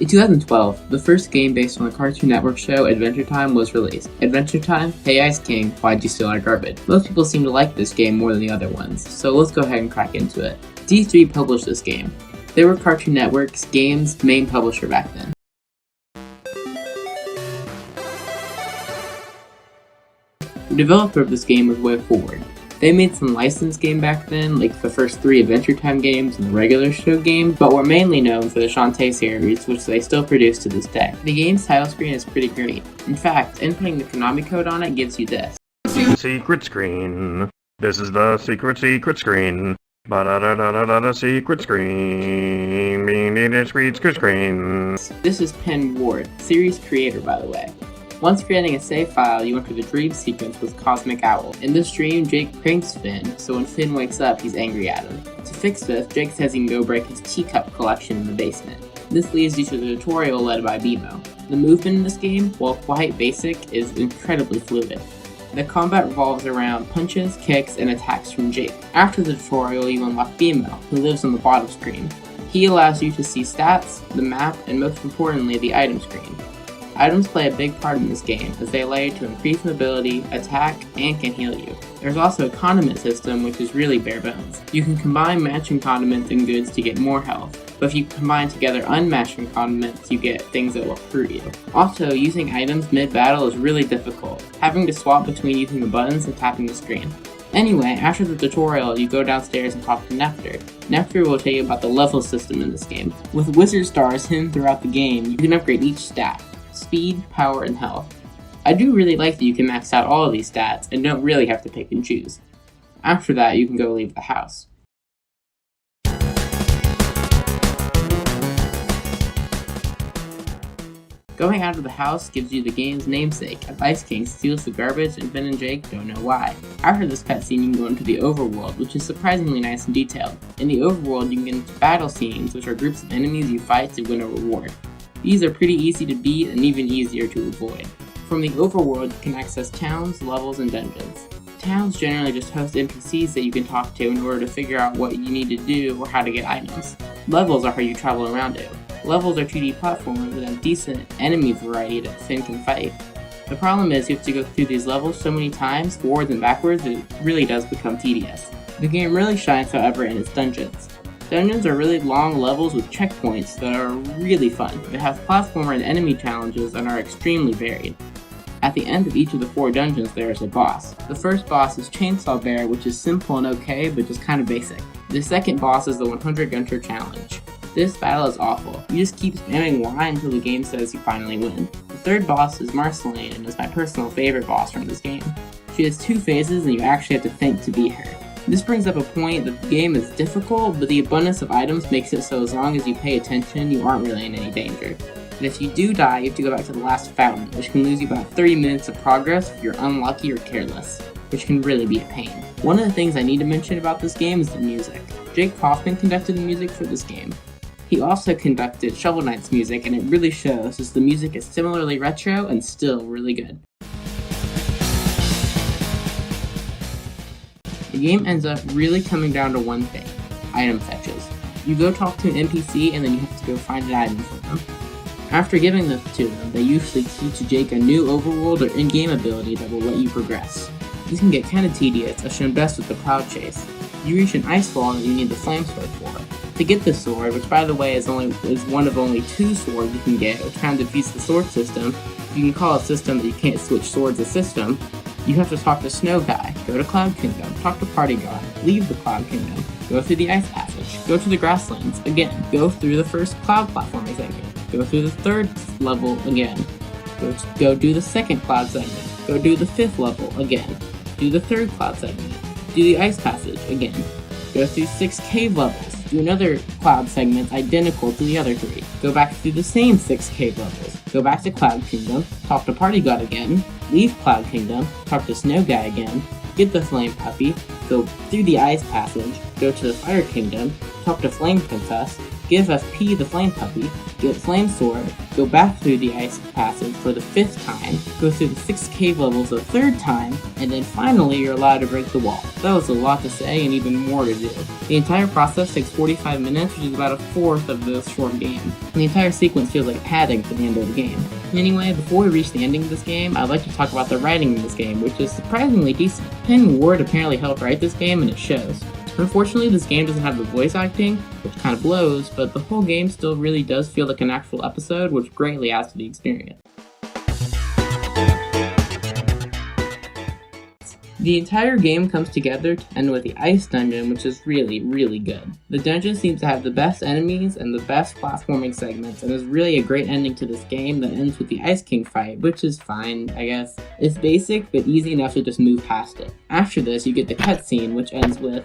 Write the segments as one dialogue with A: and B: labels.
A: In 2012, the first game based on the Cartoon Network show Adventure Time was released. Adventure Time, Hey Ice King, Why'd You Steal Our Garbage? Most people seem to like this game more than the other ones, so let's go ahead and crack into it. D3 published this game. They were Cartoon Network's game's main publisher back then. The developer of this game was WayForward. They made some licensed game back then, like the first 3 Adventure Time games and the regular show game, but were mainly known for the Shantae series, which they still produce to this day. The game's title screen is pretty great. In fact, inputting the Konami code on it gives you this.
B: Secret screen. This is the secret screen. Ba-da-da-da-da-da, secret screen. Secret screen.
A: This is Penn Ward, series creator by the way. Once creating a save file, you enter the dream sequence with Cosmic Owl. In this dream, Jake pranks Finn, so when Finn wakes up, he's angry at him. To fix this, Jake says he can go break his teacup collection in the basement. This leads you to the tutorial led by BMO. The movement in this game, while quite basic, is incredibly fluid. The combat revolves around punches, kicks, and attacks from Jake. After the tutorial, you unlock BMO, who lives on the bottom screen. He allows you to see stats, the map, and most importantly, the item screen. Items play a big part in this game, as they allow you to increase mobility, attack, and can heal you. There's also a condiment system, which is really bare bones. You can combine matching condiments and goods to get more health, but if you combine together unmatching condiments, you get things that will hurt you. Also, using items mid-battle is really difficult, having to swap between using the buttons and tapping the screen. Anyway, after the tutorial, you go downstairs and talk to Nectar. Nectar will tell you about the level system in this game. With wizard stars hidden throughout the game, you can upgrade each stat. Speed, power, and health. I do really like that you can max out all of these stats and don't really have to pick and choose. After that, you can go leave the house. Going out of the house gives you the game's namesake, as Ice King steals the garbage and Finn and Jake don't know why. After this cutscene, you can go into the overworld, which is surprisingly nice and detailed. In the overworld, you can get into battle scenes, which are groups of enemies you fight to win a reward. These are pretty easy to beat and even easier to avoid. From the overworld, you can access towns, levels, and dungeons. Towns generally just host NPCs that you can talk to in order to figure out what you need to do or how to get items. Levels are how you travel around it. Levels are 2D platformers that have decent enemy variety that Finn can fight. The problem is you have to go through these levels so many times, forwards and backwards, it really does become tedious. The game really shines, however, in its dungeons. Dungeons are really long levels with checkpoints that are really fun. They have platformer and enemy challenges and are extremely varied. At the end of each of the 4 dungeons there is a boss. The first boss is Chainsaw Bear, which is simple and okay, but just kind of basic. The second boss is the 100 Gunter Challenge. This battle is awful. You just keep spamming Y until the game says you finally win. The third boss is Marceline and is my personal favorite boss from this game. She has 2 phases and you actually have to think to beat her. This brings up a point that the game is difficult, but the abundance of items makes it so as long as you pay attention, you aren't really in any danger. And if you do die, you have to go back to the last fountain, which can lose you about 30 minutes of progress if you're unlucky or careless, which can really be a pain. One of the things I need to mention about this game is the music. Jake Kaufman conducted the music for this game. He also conducted Shovel Knight's music, and it really shows as the music is similarly retro and still really good. The game ends up really coming down to one thing: item fetches. You go talk to an NPC and then you have to go find an item for them. After giving this to them, they usually teach Jake a new overworld or in-game ability that will let you progress. These can get kinda tedious, as shown best with the Cloud Chase. You reach an ice wall that you need the Flame Sword for. To get this sword, which by the way is one of only 2 swords you can get, which kind of defeats the sword system. If you can call a system that you can't switch swords a system, you have to talk to Snow Guy, go to Cloud Kingdom, talk to Party God, leave the Cloud Kingdom, go through the Ice Passage, go to the Grasslands, again, go through the first Cloud platforming segment, go through the 3rd level again, go do the 2nd Cloud segment, go do the 5th level again, do the 3rd Cloud segment, do the Ice Passage again, go through 6 cave levels, do another Cloud segment identical to the other 3, go back through the same 6 cave levels, go back to Cloud Kingdom, talk to Party God again, leave Cloud Kingdom, talk to Snow Guy again, get the Flame Puppy, go through the Ice Passage, go to the Fire Kingdom, talk to Flame Princess, give FP the flame puppy, get flame sword, go back through the ice passage for the 5th time, go through the 6 cave levels the 3rd time, and then finally you're allowed to break the wall. That was a lot to say and even more to do. The entire process takes 45 minutes, which is about a fourth of this short game. And the entire sequence feels like padding for the end of the game. Anyway, before we reach the ending of this game, I'd like to talk about the writing in this game, which is surprisingly decent. Penn Ward apparently helped write this game, and it shows. Unfortunately, this game doesn't have the voice acting, which kind of blows, but the whole game still really does feel like an actual episode, which greatly adds to the experience. The entire game comes together to end with the ice dungeon, which is really, really good. The dungeon seems to have the best enemies and the best platforming segments, and is really a great ending to this game that ends with the Ice King fight, which is fine, I guess. It's basic, but easy enough to just move past it. After this, you get the cutscene, which ends with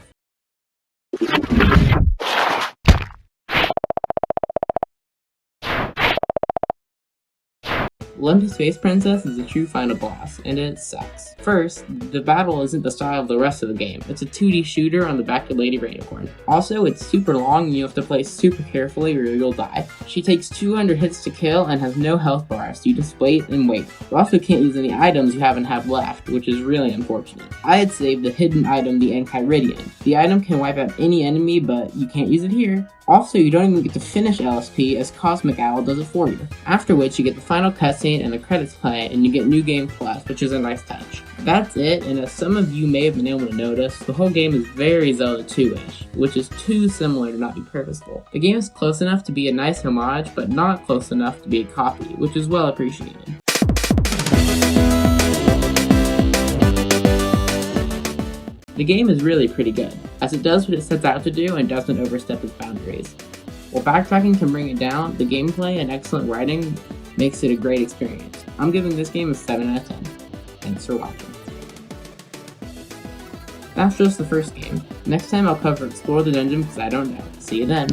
A: Lumpy Space Princess is a true final boss, and it sucks. First, the battle isn't the style of the rest of the game. It's a 2D shooter on the back of Lady Rainicorn. Also, it's super long and you have to play super carefully or you'll die. She takes 200 hits to kill and has no health bar, so you just wait and wait. You also can't use any items you haven't have left, which is really unfortunate. I had saved the hidden item, the Enchiridion. The item can wipe out any enemy, but you can't use it here. Also, you don't even get to finish LSP as Cosmic Owl does it for you. After which, you get the final cutscene and the credits play, and you get New Game Plus, which is a nice touch. That's it, and as some of you may have been able to notice, the whole game is very Zelda 2-ish, which is too similar to not be purposeful. The game is close enough to be a nice homage, but not close enough to be a copy, which is well appreciated. The game is really pretty good, as it does what it sets out to do and doesn't overstep its boundaries. While backtracking can bring it down, the gameplay and excellent writing makes it a great experience. I'm giving this game a 7 out of 10. Thanks for watching. That's just the first game. Next time I'll cover Explore the Dungeon because I don't know. See you then.